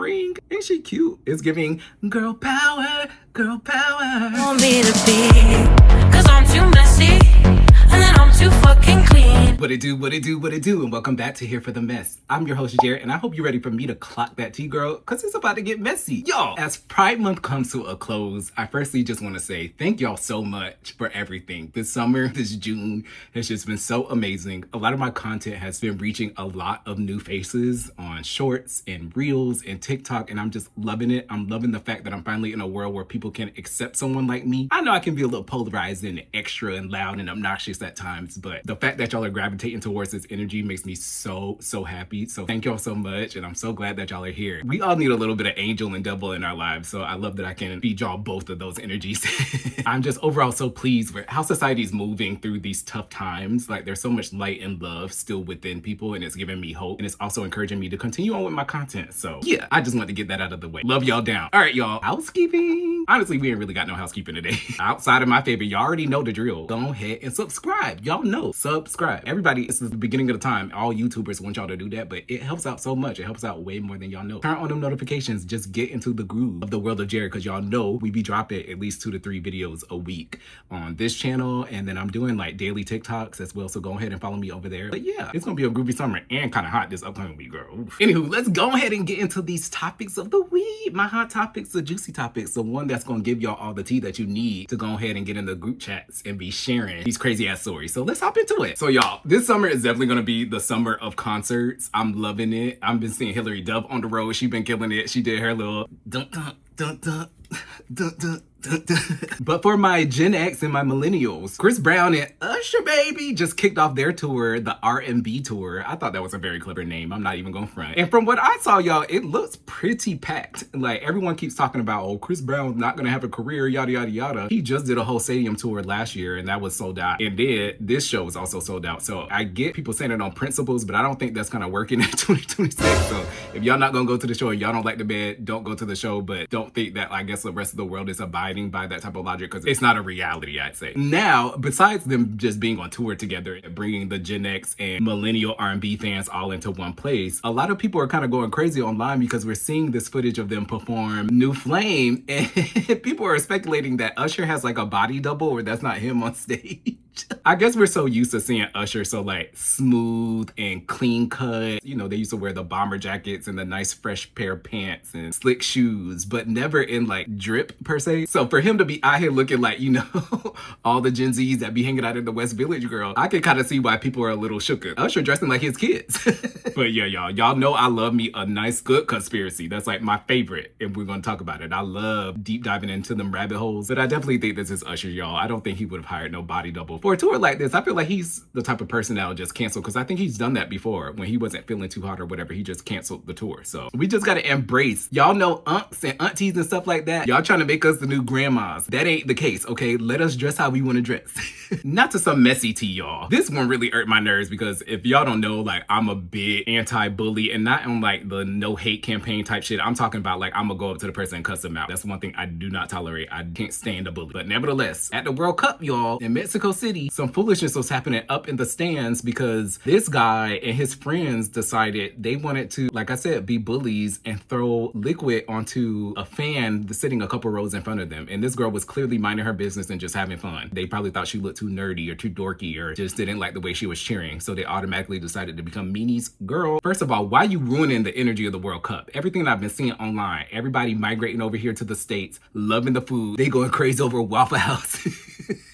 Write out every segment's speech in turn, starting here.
ring. Ain't she cute? It's giving girl power, girl power. Want me to be, cause I'm too messy, and then I'm too fucking clean. What it do, what it do, what it do, and welcome back to Here for the Mess. I'm your host, Jared, and I hope you're ready for me to clock that tea, girl, cause it's about to get messy. Y'all, as Pride Month comes to a close, I firstly just want to say thank y'all so much for everything. This summer, this June, has just been so amazing. A lot of my content has been reaching a lot of new faces on shorts and reels and TikTok, and I'm just loving it. I'm loving the fact that I'm finally in a world where people can accept someone like me. I know I can be a little polarized and extra and loud and obnoxious at times, but the fact that y'all are gravitating towards this energy makes me so happy. So thank y'all so much, and I'm so glad that y'all are here. We all need a little bit of angel and devil in our lives, so I love that I can feed y'all both of those energies. I'm just overall so pleased with how society's moving through these tough times. Like, there's so much light and love still within people, and it's giving me hope, and it's also encouraging me to continue on with my content. So yeah, I just want to get that out of the way. Love y'all down. All right, y'all, housekeeping. Honestly, we ain't really got no housekeeping today. Outside of my favorite, y'all already know the drill. Go ahead and subscribe. Y'all know, subscribe. Everybody, this is the beginning of the time. All YouTubers want y'all to do that, but it helps out so much. It helps out way more than y'all know. Turn on them notifications. Just get into the groove of the world of Jared, because y'all know we be dropping at least 2 to 3 videos a week on this channel, and then I'm doing like daily TikToks as well, so go ahead and follow me over there. But yeah, it's gonna be a groovy summer and kind of hot this upcoming week, girl. Oof. Anywho, let's go ahead and get into these topics of the week. My hot topics, the juicy topics, the one that's gonna give y'all all the tea that you need to go ahead and get in the group chats and be sharing these crazy ass stories. So let's hop into it. So y'all, this summer is definitely gonna be the summer of concerts. I'm loving it. I've been seeing Hillary Duff on the road. She been killing it. She did her little dun dun dun dun dun dun. But for my Gen X and my millennials, Chris Brown and Usher, baby, just kicked off their tour, the R&B Tour. I thought that was a very clever name. I'm not even gonna front. And from what I saw, y'all, it looks pretty packed. Like, everyone keeps talking about, oh, Chris Brown's not gonna have a career, yada, yada, yada. He just did a whole stadium tour last year, and that was sold out. And then this show was also sold out. So I get people saying it on principles, but I don't think that's kind of working in 2026. So if y'all not gonna go to the show and y'all don't like the band, don't go to the show. But don't think that, I guess, the rest of the world is abiding by that type of logic, because it's not a reality, I'd say. Now, besides them just being on tour together and bringing the Gen X and millennial R&B fans all into one place, a lot of people are kind of going crazy online because we're seeing this footage of them perform New Flame, and people are speculating that Usher has like a body double, or that's not him on stage. I guess we're so used to seeing Usher so like smooth and clean cut. You know, they used to wear the bomber jackets and the nice fresh pair of pants and slick shoes, but never in like drip per se. So for him to be out here looking like, you know, all the Gen Zs that be hanging out in the West Village, girl, I can kind of see why people are a little shook. Usher dressing like his kids. But yeah, y'all know I love me a nice good conspiracy. That's like my favorite, and we're gonna talk about it. I love deep diving into them rabbit holes, but I definitely think this is Usher, y'all. I don't think he would have hired no body double for a tour like this. I feel like he's the type of person that'll just cancel, because I think he's done that before. When he wasn't feeling too hot or whatever, he just canceled the tour. So we just gotta embrace, y'all know, aunts and aunties and stuff like that. Y'all trying to make us the new grandmas. That ain't the case, okay? Let us dress how we want to dress. Not to some messy tea, y'all. This one really irked my nerves, because if y'all don't know, like, I'm a big anti-bully, and not on like the no hate campaign type shit. I'm talking about like, I'm gonna go up to the person and cuss them out. That's one thing I do not tolerate. I can't stand a bully. But nevertheless, at the World Cup, y'all, in Mexico City, some foolishness was happening up in the stands, because this guy and his friends decided they wanted to, like I said, be bullies and throw liquid onto a fan that's sitting a couple rows in front of them. And this girl was clearly minding her business and just having fun. They probably thought she looked too nerdy or too dorky, or just didn't like the way she was cheering. So they automatically decided to become meanies. Girl, first of all, why you ruining the energy of the World Cup? Everything that I've been seeing online, everybody migrating over here to the States, loving the food. They going crazy over Waffle House.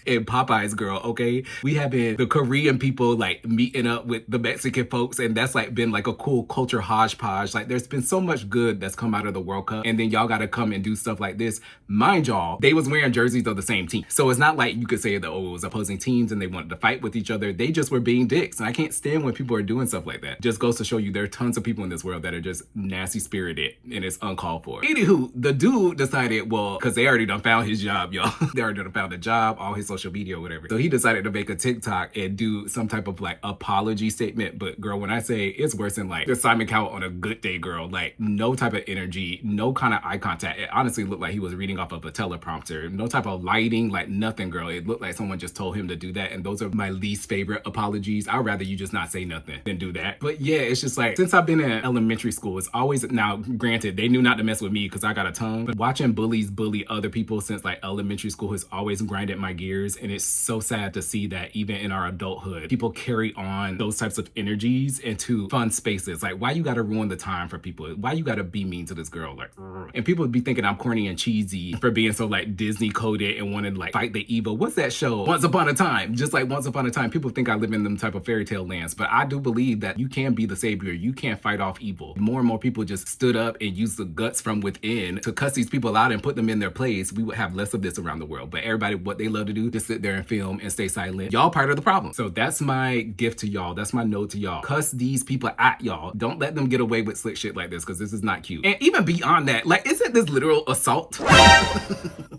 And Popeyes, girl, okay? We have been the Korean people like meeting up with the Mexican folks, and that's like been like a cool culture hodgepodge. Like, there's been so much good that's come out of the World Cup, and then y'all gotta come and do stuff like this. Mind y'all, they was wearing jerseys of the same team. So it's not like you could say that, oh, it was opposing teams and they wanted to fight with each other. They just were being dicks, and I can't stand when people are doing stuff like that. Just goes to show you there are tons of people in this world that are just nasty spirited, and it's uncalled for. Anywho, the dude decided, well, because they already done found his job, y'all. They already done found a job, all his social social media or whatever. So he decided to make a TikTok and do some type of like apology statement. But girl, when I say it's worse than like the Simon Cowell on a good day, girl, like no type of energy, no kind of eye contact. It honestly looked like he was reading off of a teleprompter. No type of lighting, like nothing, girl. It looked like someone just told him to do that. And those are my least favorite apologies. I'd rather you just not say nothing than do that. But yeah, it's just like, since I've been in elementary school, it's always, now granted, they knew not to mess with me because I got a tongue, but watching bullies bully other people since like elementary school has always grinded my gears. And it's so sad to see that even in our adulthood, people carry on those types of energies into fun spaces. Like, why you gotta ruin the time for people? Why you gotta be mean to this girl? Like, and people would be thinking I'm corny and cheesy for being so like Disney coded and wanted to like fight the evil. What's that show? Once Upon a Time. Just like Once Upon a Time, people think I live in them type of fairy tale lands, but I do believe that you can be the savior. You can fight off evil. More and more people just stood up and used the guts from within to cuss these people out and put them in their place. We would have less of this around the world. But everybody, what they love to do, just sit there and film and stay silent. Y'all part of the problem. So that's my gift to y'all. That's my note to y'all. Cuss these people at y'all. Don't let them get away with slick shit like this, because this is not cute. And even beyond that, like, isn't this literal assault?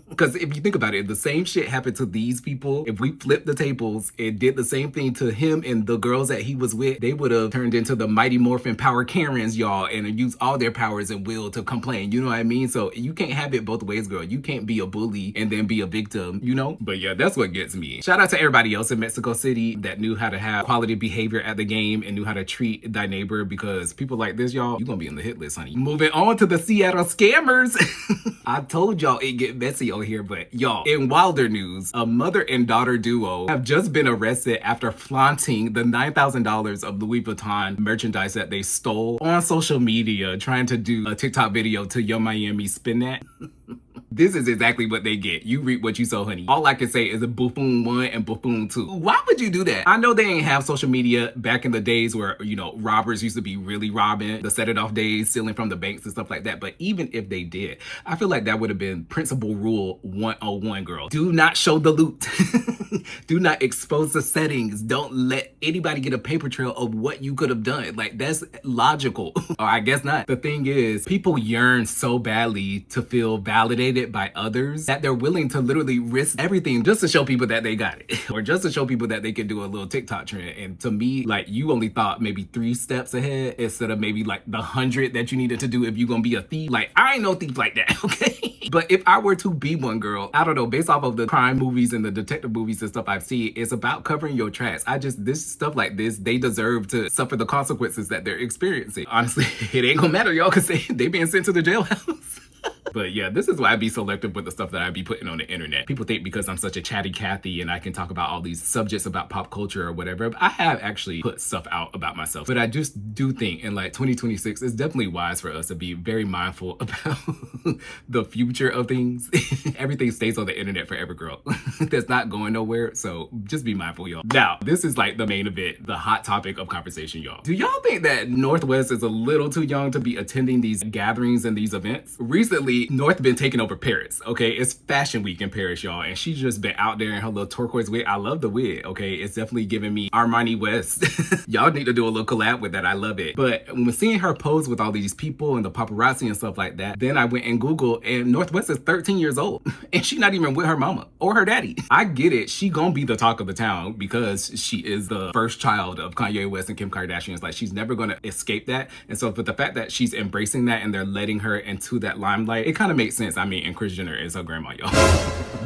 Because if you think about it, if the same shit happened to these people, if we flipped the tables and did the same thing to him and the girls that he was with, they would have turned into the Mighty Morphin Power Karens, y'all, and used all their powers and will to complain. You know what I mean? So you can't have it both ways, girl. You can't be a bully and then be a victim, you know? But yeah, that's what gets me. Shout out to everybody else in Mexico City that knew how to have quality behavior at the game and knew how to treat thy neighbor, because people like this, y'all, you're gonna be on the hit list, honey. Moving on to the Seattle scammers. I told y'all it get messy on here, but y'all, in wilder news, a mother and daughter duo have just been arrested after flaunting the $9,000 of Louis Vuitton merchandise that they stole on social media, trying to do a TikTok video to Yo Miami Spin That. This is exactly what they get. You reap what you sow, honey. All I can say is a Buffoon 1 and Buffoon 2. Why would you do that? I know they ain't have social media back in the days where, you know, robbers used to be really robbing, the set it off days, stealing from the banks and stuff like that. But even if they did, I feel like that would have been principal rule 101, girl. Do not show the loot. Do not expose the settings. Don't let anybody get a paper trail of what you could have done. Like, that's logical. Or I guess not. The thing is, people yearn so badly to feel validated by others that they're willing to literally risk everything just to show people that they got it. Or just to show people that they can do a little TikTok trend. And to me, like, you only thought maybe 3 steps ahead instead of maybe like the 100 that you needed to do if you're gonna be a thief. Like, I ain't no thief like that, okay? But if I were to be one, girl, I don't know, based off of the crime movies and the detective movies and stuff I've seen, it's about covering your tracks. This stuff like this, they deserve to suffer the consequences that they're experiencing. Honestly, it ain't gonna matter, y'all, because they being sent to the jailhouse. But yeah, this is why I be selective with the stuff that I be putting on the internet. People think because I'm such a chatty Cathy and I can talk about all these subjects about pop culture or whatever, but I have actually put stuff out about myself. But I just do think in like 2026, it's definitely wise for us to be very mindful about the future of things. Everything stays on the internet forever, girl. That's not going nowhere. So just be mindful, y'all. Now, this is like the main event, the hot topic of conversation, y'all. Do y'all think that Northwest is a little too young to be attending these gatherings and these events? Recently, North been taking over Paris, okay? It's fashion week in Paris, y'all, and she's just been out there in her little turquoise wig. I love the wig, okay? It's definitely giving me Armani West. Y'all need to do a little collab with that. I love it. But when seeing her pose with all these people and the paparazzi and stuff like that, then I went and Googled, and Northwest is 13 years old, and she's not even with her mama or her daddy. I get it. She gonna be the talk of the town because she is the first child of Kanye West and Kim Kardashian. It's like she's never gonna escape that. And so, but the fact that she's embracing that and they're letting her into that limelight, it kind of makes sense. I mean, and Kris Jenner is her grandma, y'all.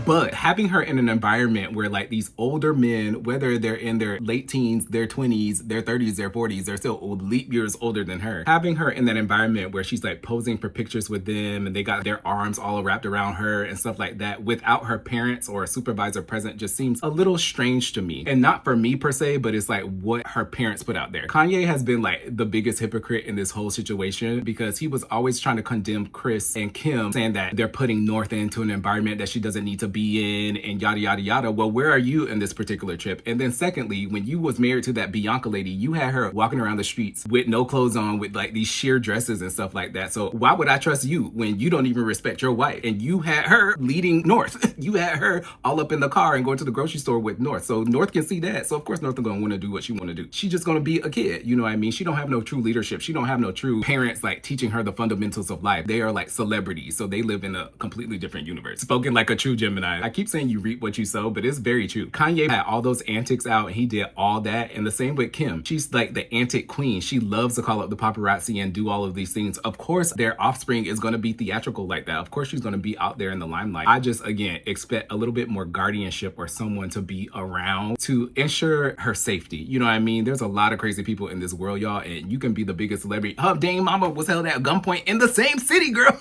But having her in an environment where like these older men, whether they're in their late teens, their 20s, their 30s, their 40s, they're still leap years older than her. Having her in that environment where she's like posing for pictures with them and they got their arms all wrapped around her and stuff like that without her parents or a supervisor present just seems a little strange to me. And not for me per se, but it's like what her parents put out there. Kanye has been like the biggest hypocrite in this whole situation because he was always trying to condemn Kris and Kim, saying that they're putting North into an environment that she doesn't need to be in and yada yada yada. Well, where are you in this particular trip? And then secondly, when you was married to that Bianca lady, you had her walking around the streets with no clothes on, with like these sheer dresses and stuff like that. So why would I trust you when you don't even respect your wife? And you had her leading North. You had her all up in the car and going to the grocery store with North. So North can see that. So of course North is gonna want to do what she want to do. She's just gonna be a kid. You know what I mean? She don't have no true leadership. She don't have no true parents like teaching her the fundamentals of life. They are like celebrities. Aries, so they live in a completely different universe. Spoken like a true Gemini. I keep saying you reap what you sow, but it's very true. Kanye had all those antics out and he did all that, and the same with Kim. She's like the antic queen. She loves to call up the paparazzi and do all of these things. Of course, their offspring is going to be theatrical like that. Of course, she's going to be out there in the limelight. I just, again, expect a little bit more guardianship or someone to be around to ensure her safety. You know what I mean? There's a lot of crazy people in this world, y'all, and you can be the biggest celebrity. Her dang mama was held at gunpoint in the same city, girl.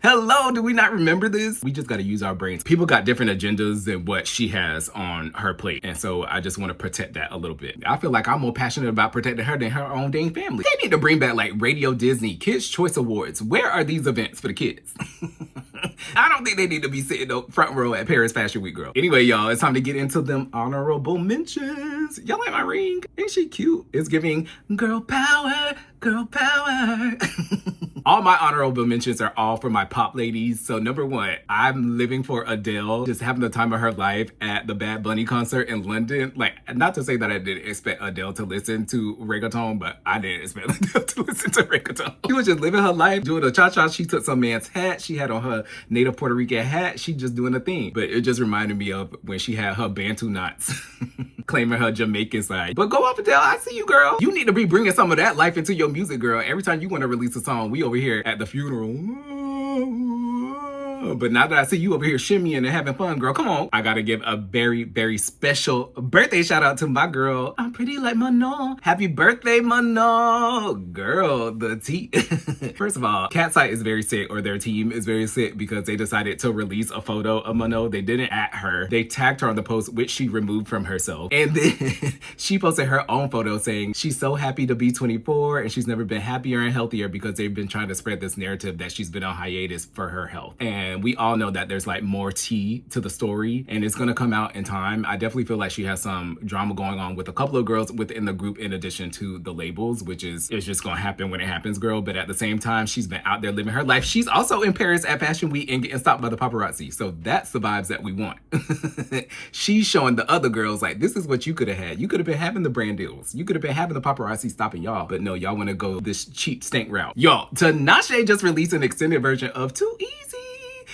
Hello, do we not remember this? We just got to use our brains. People got different agendas than what she has on her plate. And so I just want to protect that a little bit. I feel like I'm more passionate about protecting her than her own dang family. They need to bring back like Radio Disney Kids Choice Awards. Where are these events for the kids? I don't think they need to be sitting up front row at Paris Fashion Week, girl. Anyway, y'all, it's time to get into them honorable mentions. Y'all like my ring? Ain't she cute? It's giving girl power, girl power. All my honorable mentions are all for my pop ladies. So number one, I'm living for Adele, just having the time of her life at the Bad Bunny concert in London. Like, not to say that I didn't expect Adele to listen to reggaeton, but I didn't expect Adele to listen to reggaeton. She was just living her life, doing a cha-cha. She took some man's hat. She had on her native Puerto Rican hat. She just doing a thing. But it just reminded me of when she had her Bantu knots. Claiming her Jamaican side. But go off, Adele. I see you, girl. You need to be bringing some of that life into your music, girl. Every time you want to release a song, we over here at the funeral. But now that I see you over here shimmying and having fun, girl, come on. I gotta give a very, very special birthday shout out to my girl. I'm pretty like Manon. Happy birthday, Manon. Girl, the tea. First of all, Cat's Eye is very sick, or their team is very sick, because they decided to release a photo of Manon. They didn't at her. They tagged her on the post, which she removed from herself. And then she posted her own photo saying she's so happy to be 24 and she's never been happier and healthier, because they've been trying to spread this narrative that she's been on hiatus for her health. And we all know that there's like more tea to the story and it's gonna come out in time. I definitely feel like she has some drama going on with a couple of girls within the group in addition to the labels, which is just gonna happen when it happens, girl. But at the same time, she's been out there living her life. She's also in Paris at Fashion Week and getting stopped by the paparazzi. So that's the vibes that we want. She's showing the other girls like, this is what you could have had. You could have been having the brand deals. You could have been having the paparazzi stopping y'all. But no, y'all wanna go this cheap stank route. Y'all, Tinashe just released an extended version of Too Easy,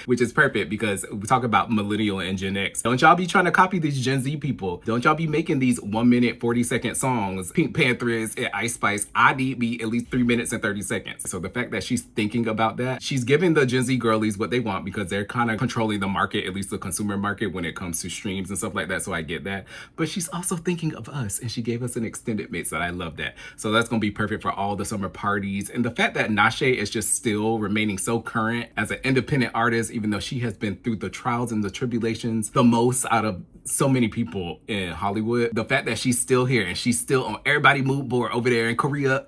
which is perfect because we talk about millennial and Gen X. Don't y'all be trying to copy these Gen Z people. Don't y'all be making these 1 minute, 40-second songs. Pink Panthers and Ice Spice, I need me at least 3 minutes and 30 seconds. So the fact that she's thinking about that, she's giving the Gen Z girlies what they want because they're kind of controlling the market, at least the consumer market, when it comes to streams and stuff like that. So I get that. But she's also thinking of us and she gave us an extended mix, and I love that. So that's gonna be perfect for all the summer parties. And the fact that Nashe is just still remaining so current as an independent artist, even though she has been through the trials and the tribulations the most out of so many people in Hollywood. The fact that she's still here and she's still on everybody mood board over there in Korea.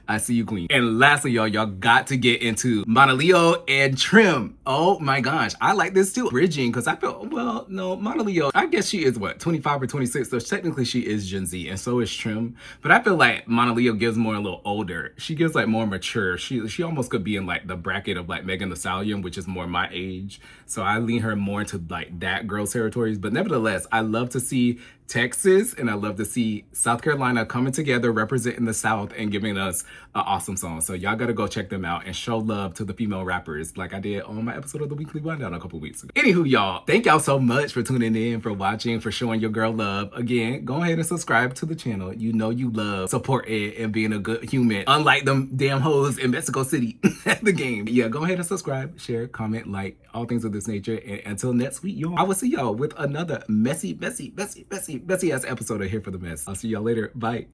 I see you, queen. And lastly, y'all got to get into Monaleo and Trim. Oh my gosh, I like this too. Bridging, because I feel, well, no, Monaleo, I guess she is what, 25 or 26, so technically she is Gen Z, and so is Trim. But I feel like Monaleo gives more a little older. She gives like more mature. She almost could be in like the bracket of like Megan Thee Stallion, which is more my age. So I lean her more into like that girl's territories. But nevertheless, I love to see Texas and I love to see South Carolina coming together, representing the South and giving us an awesome song. So y'all gotta go check them out and show love to the female rappers like I did on my episode of the Weekly Rundown a couple weeks ago. Anywho, y'all, thank y'all so much for tuning in, for watching, for showing your girl love. Again, go ahead and subscribe to the channel. You know you love supporting and being a good human, unlike them damn hoes in Mexico City at the game. Yeah, go ahead and subscribe, share, comment, like, all things of this nature. And until next week, y'all, I will see y'all with another messy ass episode of Here for the Mess. I'll see y'all later. Bye.